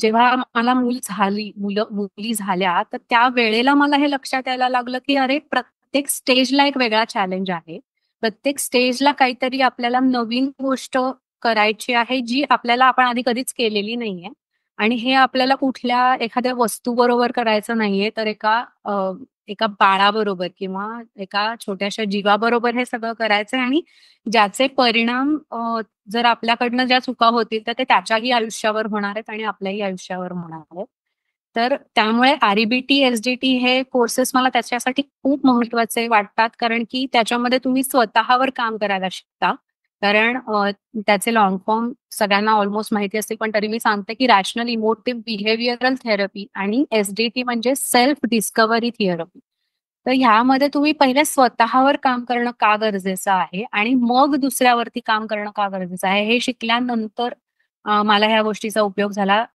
जेव्हा मला मुली झाल्या, तर त्यावेळेला मला हे लक्षात यायला लागलं, की अरे प्रत्येक स्टेजला एक वेगळा चॅलेंज आहे. प्रत्येक स्टेजला काहीतरी आपल्याला नवीन गोष्ट करायची आहे, जी आपण आधी कधीच केलेली नाहीये. आणि हे आपल्याला कुठल्या एखाद्या वस्तूबरोबर करायचं नाहीये, तर एका बाळाबरोबर किंवा एका छोट्याशा जीवाबरोबर हे सगळं करायचंय आणि ज्याचे परिणाम जर आपल्याकडनं ज्या चुका होतील, तर ते त्याच्याही आयुष्यावर होणार आहेत आणि आपल्याही आयुष्यावर होणार आहेत. तर त्यामुळे आर-ई-बी-टी, एस-डी-टी हे कोर्सेस मला त्याच्यासाठी खूप महत्त्वाचे वाटतात, कारण की त्याच्यामध्ये तुम्ही स्वतःवर काम करायला शिकता. कारण त्याचे लाँग फॉर्म सगळ्यांना ऑलमोस्ट माहिती असतील, पण तरी मी सांगते, की रॅशनल इमोटिव्ह बिहेवियरल थेरपी आणि एस-डी-टी म्हणजे सेल्फ डिस्कव्हरी थेरपी. तर ह्यामध्ये तुम्ही पहिले स्वतःवर काम करणं का गरजेचं आहे आणि मग दुसऱ्यावरती काम करणं का गरजेचं आहे, हे शिकल्यानंतर मला ह्या गोष्टीचा उपयोग झाला.